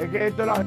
Es que esto la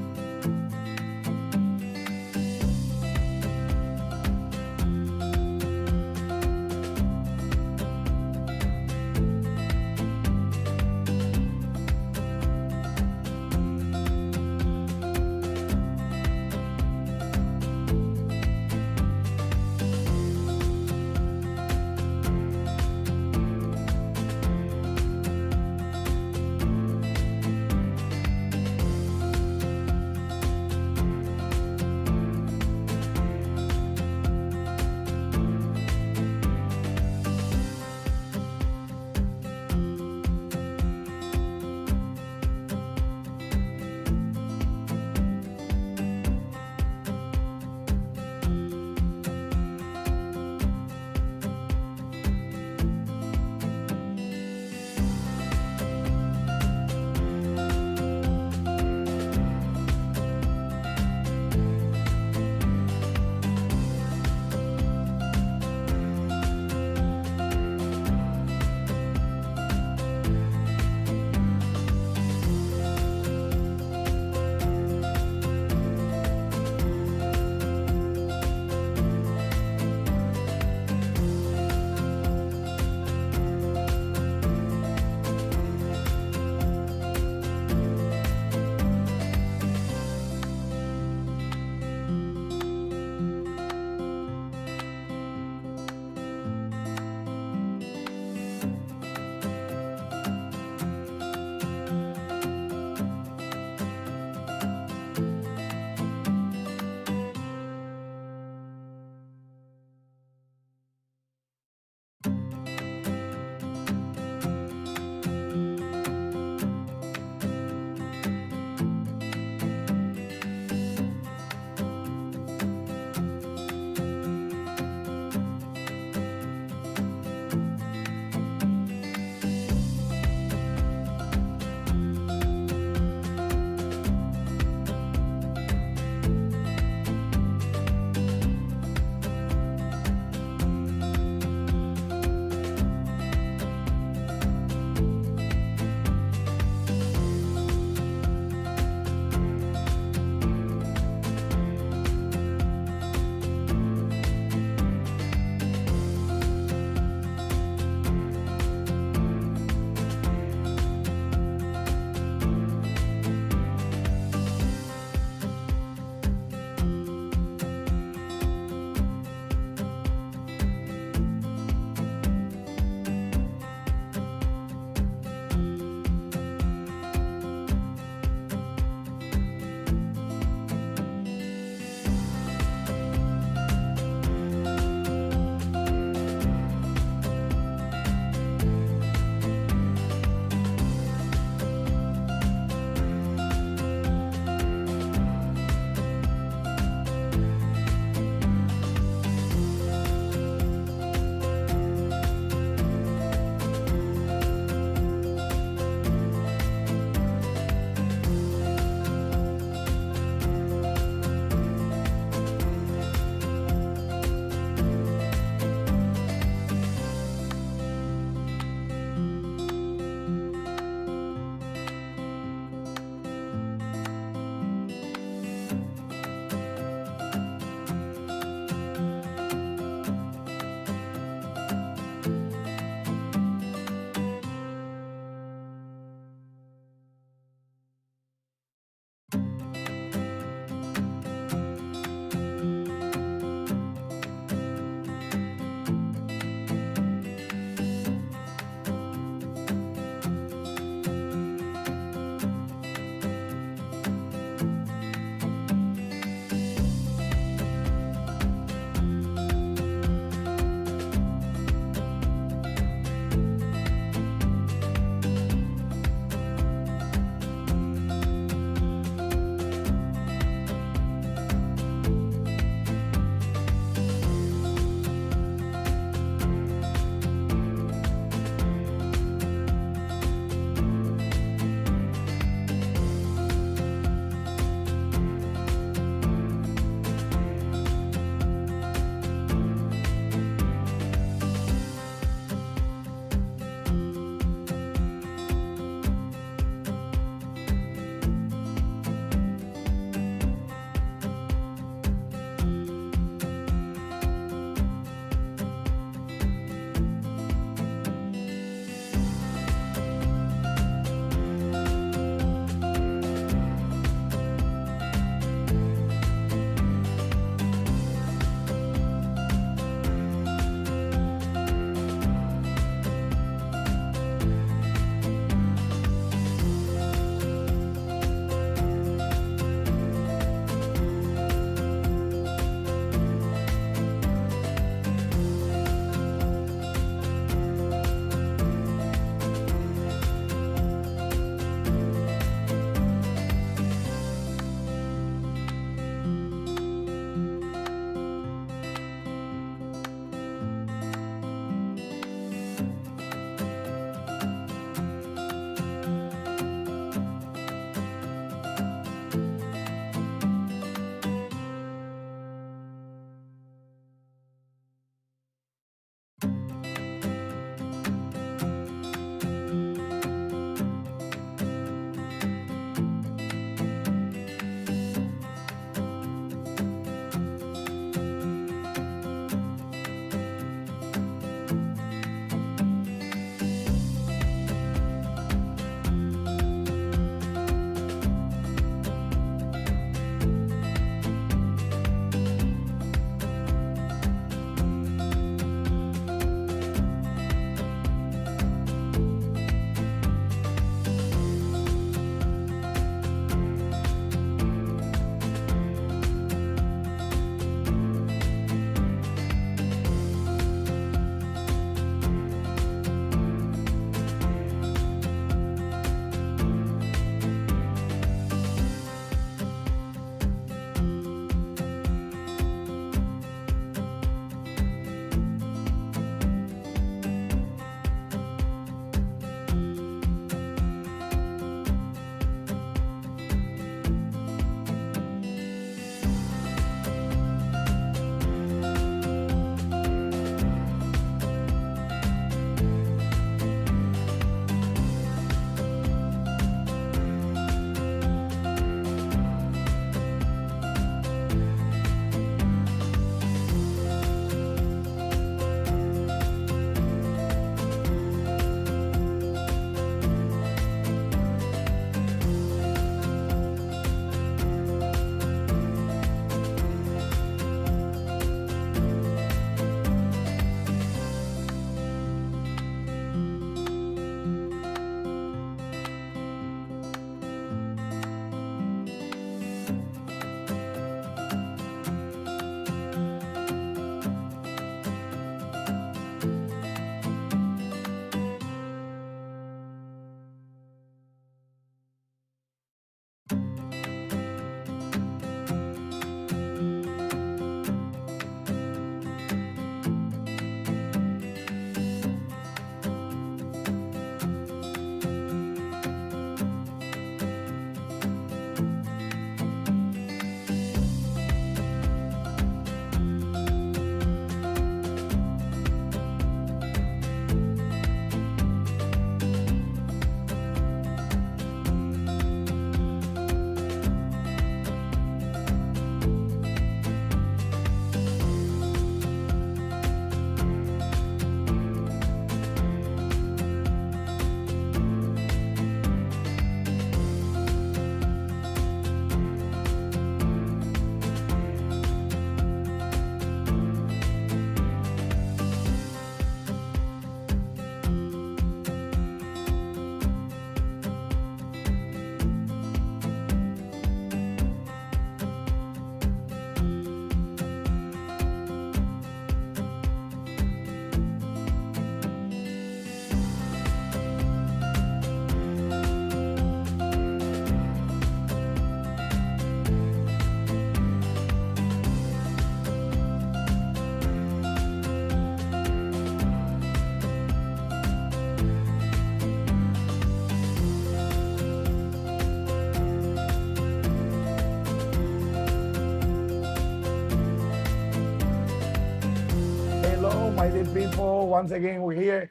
once again, we're here.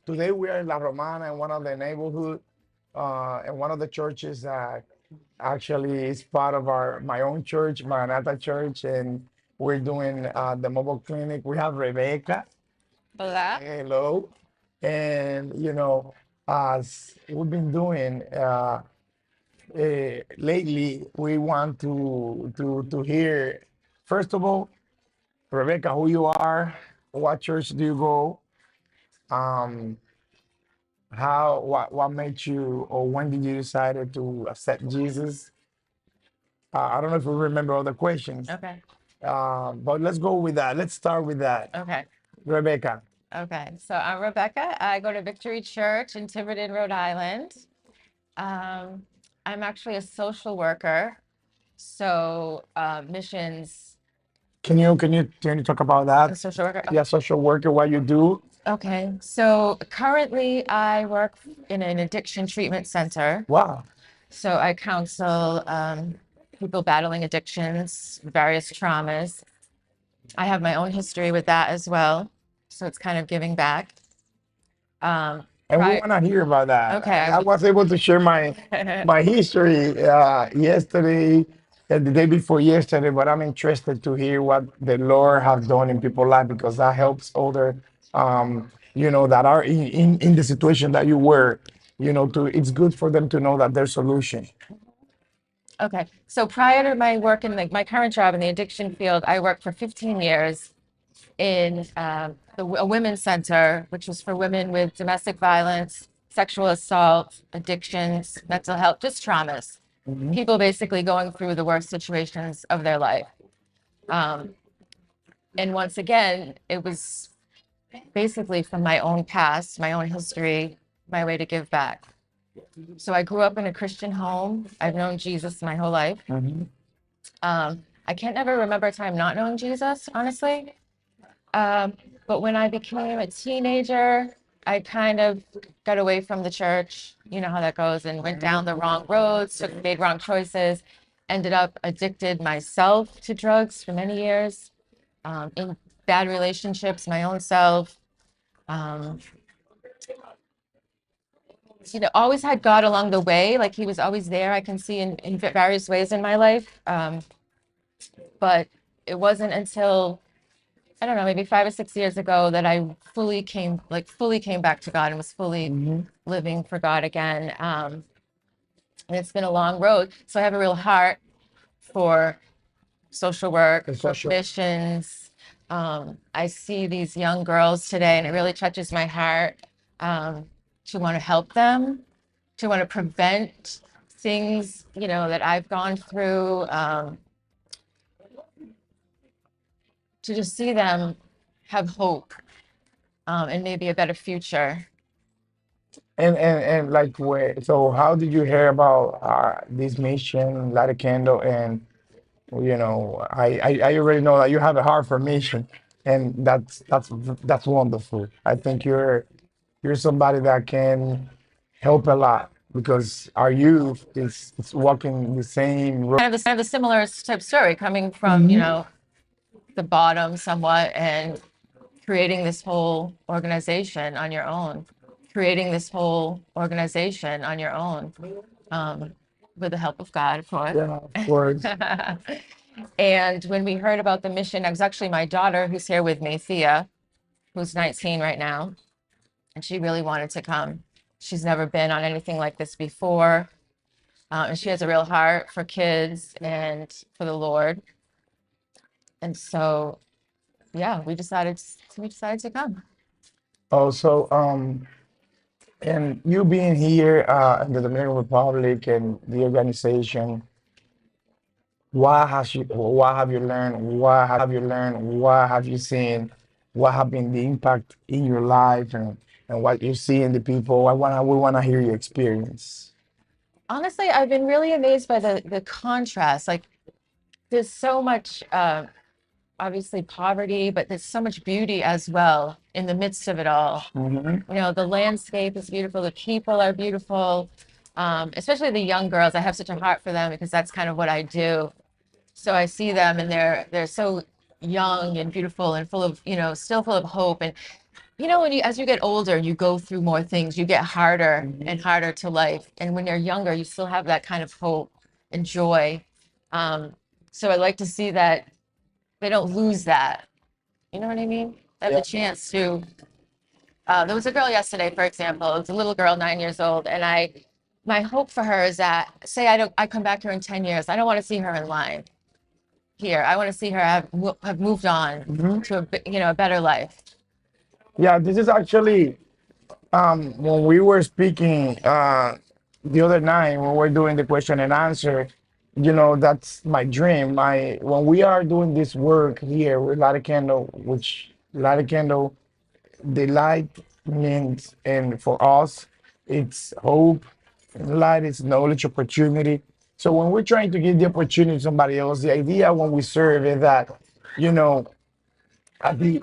Today we are in La Romana, in one of the neighborhood, in one of the churches that actually is part of my own church, Maranatha Church, and we're doing the mobile clinic. We have Rebecca. Hola. Hello. And as we've been doing lately, we want to hear first of all, Rebecca, who you are, what church do you go, um, what made you, or when did you decide to accept Jesus? I don't know if you remember all the questions, Okay. but let's go with that. Let's start with that, Okay. Rebecca. Okay. So I'm Rebecca. I go to Victory Church in Tiverton, Rhode Island. Um, I'm actually a social worker. So missions, Can you talk about a that? social worker. Yeah, social worker, what you do. Okay. So currently I work in an addiction treatment center. Wow. So I counsel people battling addictions, various traumas. I have my own history with that as well. So it's kind of giving back. Um, And we prior, want to hear about that. okay, I I would. was able to share my history yesterday and the day before yesterday, but I'm interested to hear what the Lord has done in people's life because that helps other, that are in the situation that you were. It's good for them to know that there's solution. Okay. So prior to my work in my current job in the addiction field, I worked for 15 years in a women's center, which was for women with domestic violence, sexual assault, addictions, mental health, just traumas. Mhm. People basically going through the worst situations of their life. Um, and once again, it was basically from my own past, my own history, my way to give back. So I grew up in a Christian home. I've known Jesus my whole life. Mhm. I can't ever remember a time not knowing Jesus, honestly. Um, but when I became a teenager, I kind of got away from the church. You know how that goes, and went down the wrong roads, made wrong choices, ended up addicted myself to drugs for many years, in bad relationships, my own self. Um, always had God along the way. Like he was always there. I can see in various ways in my life. But it wasn't until I don't know, maybe 5 or 6 years ago that I fully came back to God and was fully Mhm. living for God again. And it's been a long road. So I have a real heart for social work, The for social. missions. I see these young girls today, and it really touches my heart to want to help them, to want to prevent things, that I've gone through, to just see them have hope and maybe a better future. And like where, so how did you hear about this mission, Light a Candle, and I already know that you have a heart for mission, and that's wonderful. I think you're somebody that can help a lot because our youth is walking the same road. Kind of a similar type story coming from, Mhm. the bottom somewhat and creating this whole organization on your own, creating this whole organization on your own, um, with the help of God, of course. Yeah, of course. And when we heard about the mission, it was actually my daughter who's here with me, Thea, who's 19 right now, and she really wanted to come. She's never been on anything like this before, and she has a real heart for kids and for the Lord. And so, yeah, we decided to come. Also, and you being here in the Dominican Republic and the organization, what have you learned? What have you learned? What have you seen? What have been the impact in your life and what you see in the people? We wanna hear your experience. Honestly, I've been really amazed by the contrast. Like, there's so much, obviously poverty, but there's so much beauty as well in the midst of it all. Hmm. The landscape is beautiful, the people are beautiful, especially the young girls. I have such a heart for them because that's kind of what I do. So I see them and they're so young and beautiful and full of, still full of hope. And when as you get older, you go through more things, you get harder and harder to life. And when you're younger, you still have that kind of hope and joy. Um, so I like to see that they don't lose that. You know what I mean? They have Yeah. the chance to. There was a girl yesterday, for example. It was a little girl, 9 years old, and my hope for her is that, say I come back here in 10 years, I don't want to see her in line here. I want to see her have moved on to a better life. Yeah, this is actually when we were speaking the other night when we were doing the question and answer, that's my dream. My When we are doing this work here with Light a Candle, which Light a Candle, the light means, and for us, it's hope. And light is knowledge, opportunity. So when we're trying to give the opportunity to somebody else, the idea when we serve is that, you know, at the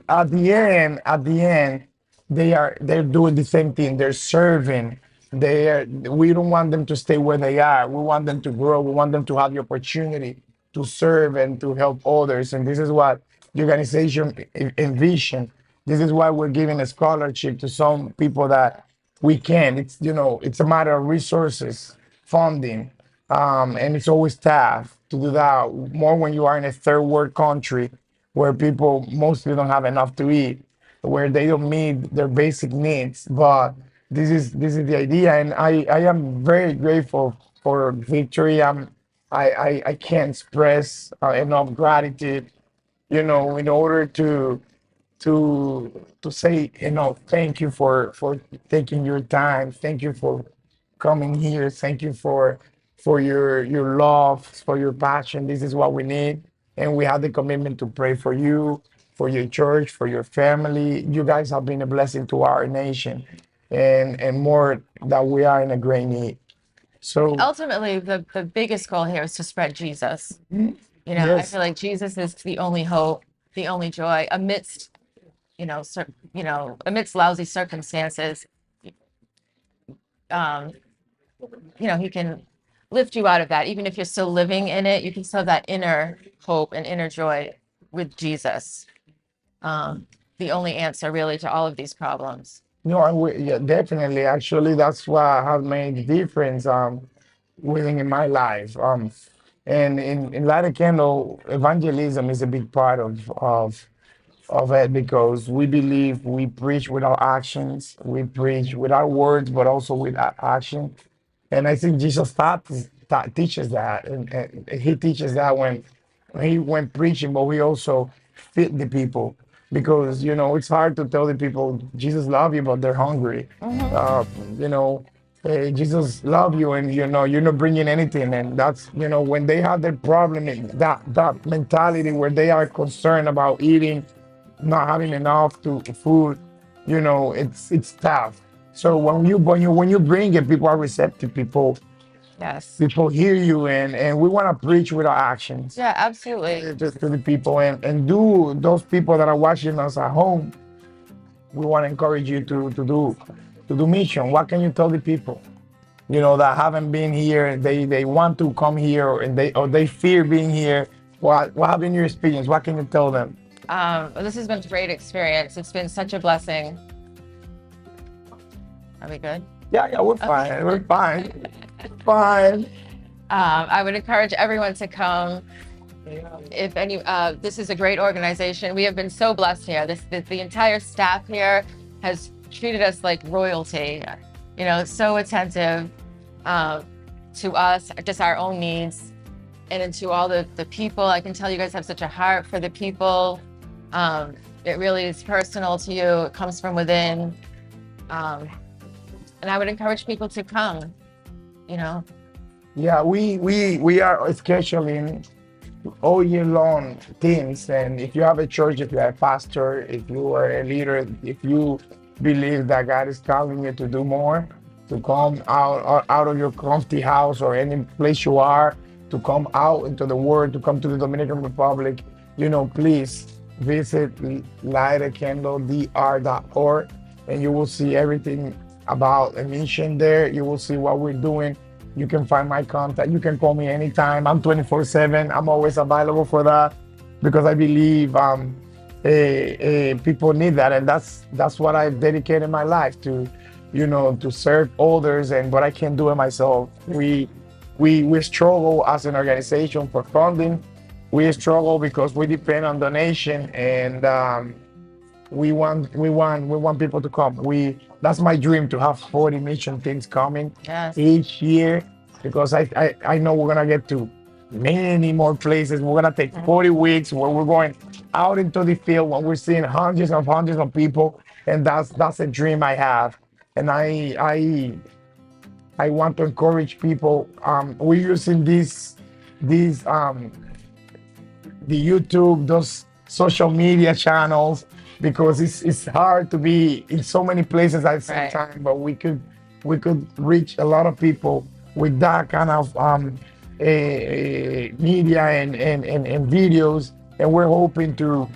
end they're doing the same thing. They're serving. We don't want them to stay where they are. We want them to grow. We want them to have the opportunity to serve and to help others. And this is what the organization envision. This is why we're giving a scholarship to some people that we can. It's a matter of resources, funding, and it's always tough to do that. More when you are in a third world country where people mostly don't have enough to eat, where they don't meet their basic needs. But this is the idea, and I am very grateful for Victory. I can't express enough gratitude, in order to say, thank you for taking your time. Thank you for coming here. Thank you for your love, for your passion. This is what we need, and we have the commitment to pray for you, for your church, for your family. You guys have been a blessing to our nation, and more that we are in a great need. So Ultimately, the biggest goal here is to spread Jesus. I yes, feel like Jesus is the only hope, the only joy amidst, amidst lousy circumstances. Um, he can lift you out of that. Even if you're still living in it, you can still have that inner hope and inner joy with Jesus. The only answer really to all of these problems. no, yeah, definitely. Actually, that's what have made the difference. Winning in my life. And in Light a Candle, evangelism is a big part of it because we believe we preach with our actions, we preach with our words, but also with our action. And I think Jesus teaches that, and he teaches that when he went preaching, but we also feed the people because it's hard to tell the people Jesus love you, but they're hungry. Hmm. Uh, you know, Jesus love you, and you're not bringing anything, and that's when they have their problem, that mentality where they are concerned about eating, not having enough to food, it's tough. So when you bring it, people are receptive. People Yes. people hear you, and we want to preach with our actions Yeah, absolutely. to the people, and do those people that are watching us at home. We want to encourage you to do mission. What can you tell the people? That haven't been here. They want to come here, and they fear being here. What have been your experience? What can you tell them? This has been a great experience. It's been such a blessing. Are we good? Yeah, yeah, we're Okay. fine. We're fine. Fine. I would encourage everyone to come. If any, this is a great organization. We have been so blessed here. The entire staff here has treated us like royalty. So attentive to us, just our own needs, and to all the people. I can tell you guys have such a heart for the people. It really is personal to you. It comes from within. And I would encourage people to come. Yeah, we are scheduling all year long things. And if you have a church, if you're a pastor, if you are a leader, if you believe that God is calling you to do more, to come out of your comfy house or any place you are, to come out into the world, to come to the Dominican Republic, please visit lightacandledr.org, and you will see everything about a mission there. You will see what we're doing. You can find my contact. You can call me anytime. I'm 24/7. I'm always available for that. because I believe people need that, and that's what I've dedicated my life to, to serve others, and what I can do it myself. We struggle as an organization for funding. We struggle because we depend on donation, and we want people to come. We That's my dream, to have 40 mission teams coming Yes. each year, because I know we're gonna get to many more places. We're gonna take 40 weeks where we're going out into the field, when we're seeing hundreds of people, and that's a dream I have. And I want to encourage people. We're using these the YouTube, those social media channels, because it's hard to be in so many places at the same Right. time. But we could reach a lot of people with that kind of media and videos, and we're hoping to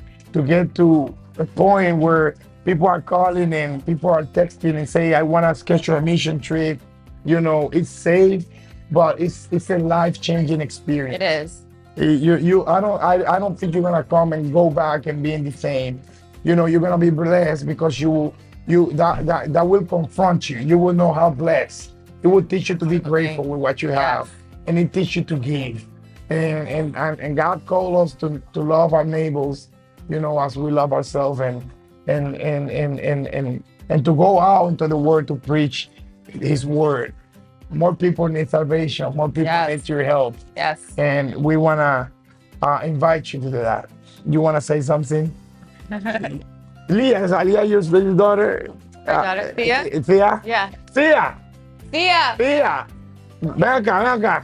get to a point where people are calling and people are texting and say, I want to schedule a mission trip. It's safe, but it's a life-changing experience. It is. I don't think you're gonna come and go back and being the same. You're gonna be blessed, because that will confront you. You will know how blessed. It will teach you to be grateful with what you have, and it teach you to give. And God called us to love our neighbors, as we love ourselves, and to go out into the world to preach His word. More people need salvation. More people Yes. need your help. Yes. And we want to invite you to do that. You want to say something? Leah, is Leah your baby daughter? Our daughter, Thea? Thea? Yeah. Thea! Thea. Thea! Ven acá.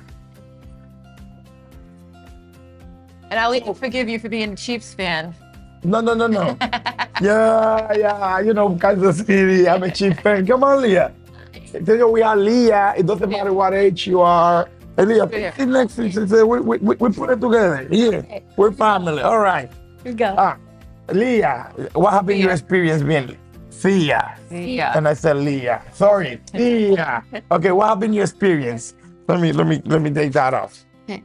And I'll even forgive you for being a Chiefs fan. No. Yeah. Kansas City. I'm a Chief fan. Come on, Leah. We are Leah. It doesn't matter what age you are. And Leah, sit next to you. We put it together. Here. We're family. All right. Here we go. Leah, what have been your experience been? Thea. Thea. And I said Leah. Sorry, Thea. Okay, what have been your experience? Let me take that off. Okay.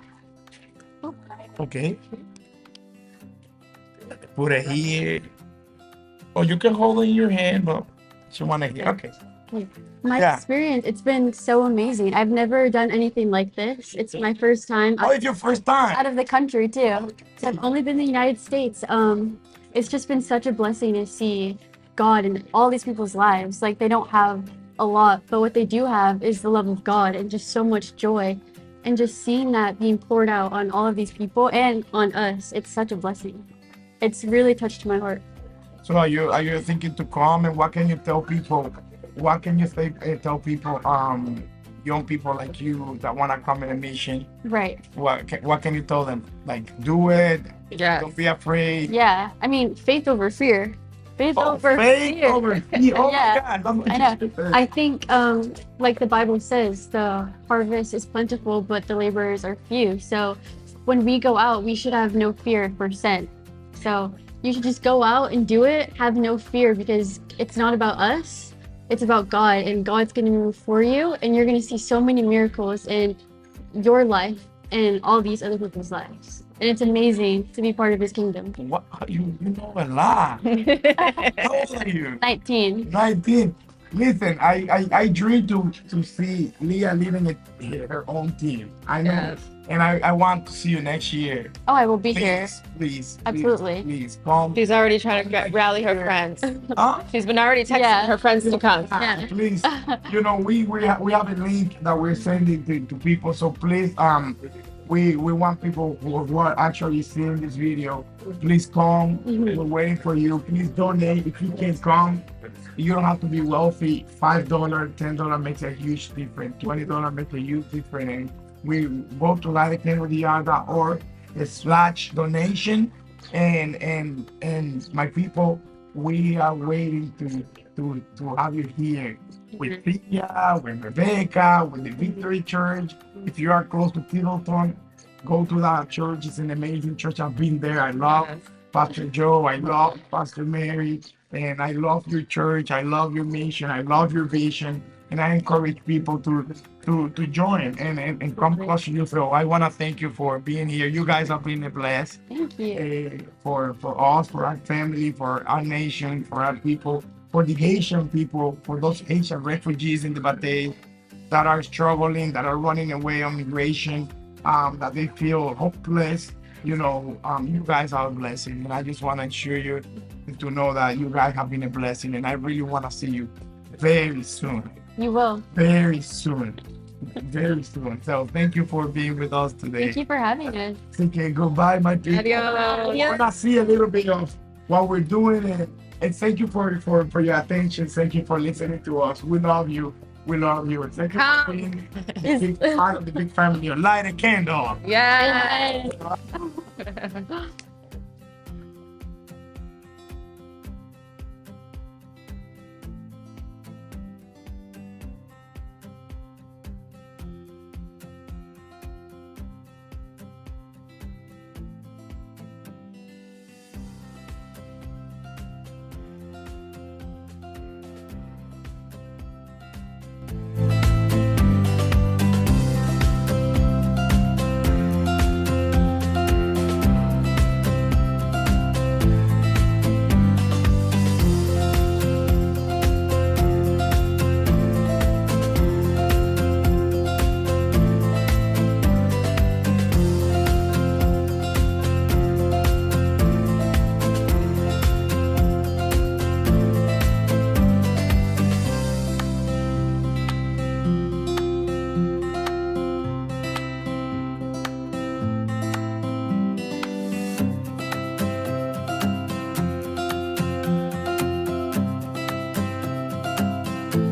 Okay. Put it here. Oh, you can hold it in your hand, but you want to hear. Okay. My Yeah. experience, it's been so amazing. I've never done anything like this. It's my first time Oh, it's your first time. out of the country too. So I've only been in the United States. It's just been such a blessing to see God in all these people's lives. Like, they don't have a lot, but what they do have is the love of God and just so much joy. And just seeing that being poured out on all of these people and on us, it's such a blessing. It's really touched my heart. So are you thinking to come, and what can you tell people? What can you tell people, young people like you that want to come in a mission? Right. What can you tell them? Like, do it. Yes. Don't be afraid. Yeah. I mean, faith over fear. Faith over faith fear. over fear. Oh Yeah. my God. That's what I you know. said. I think, like the Bible says, the harvest is plentiful, but the laborers are few. So when we go out, we should have no fear if we're sent. So you should just go out and do it. Have no fear, because it's not about us. It's about God, and God's going to move for you, and you're going to see so many miracles in your life and all these other people's lives. And it's amazing to be part of His kingdom. What? You know a lot. How old are you? 19. 19. Listen, I dream to see Leah leading her own team. I know. Yes. And I want to see you next year. Oh, I will be here. Please. Absolutely. Please come. She's already trying to rally her friends. Huh? She's been already texting Yeah. her friends to come. Yeah. Please, we have a link that we're sending to people. So please, we want people who are actually seeing this video. Please come. Mhm. We're waiting for you. Please donate. If you can't come, you don't have to be wealthy. $5, $10 makes a huge difference. $20 makes a huge difference. And we go to LiveKennedy.org/donation. And my people, we are waiting to have you here with Pia, with Rebecca, with the Victory Church. If you are close to Pendleton, go to that church. It's an amazing church. I've been there. I love Pastor Joe. I love Pastor Mary. And I love your church. I love your mission. I love your vision. and I encourage people to join and come close to you. So I want to thank you for being here. You guys have been a bless Thank you. for us, for our family, for our nation, for our people, for the Haitian people, for those Haitian refugees in the Batey that are struggling, that are running away on migration, that they feel hopeless. You guys are a blessing, and I just want to ensure you to know that you guys have been a blessing, and I really want to see you very soon, You will. very soon, very soon. So thank you for being with us today. Thank you for having us. Okay, goodbye, my people. Adios. When I see a little bit of what we're doing, and thank you for your attention. Thank you for listening to us. We love you. We love you. And thank you for being a big part of the big family. Light a candle. Yeah. Yes.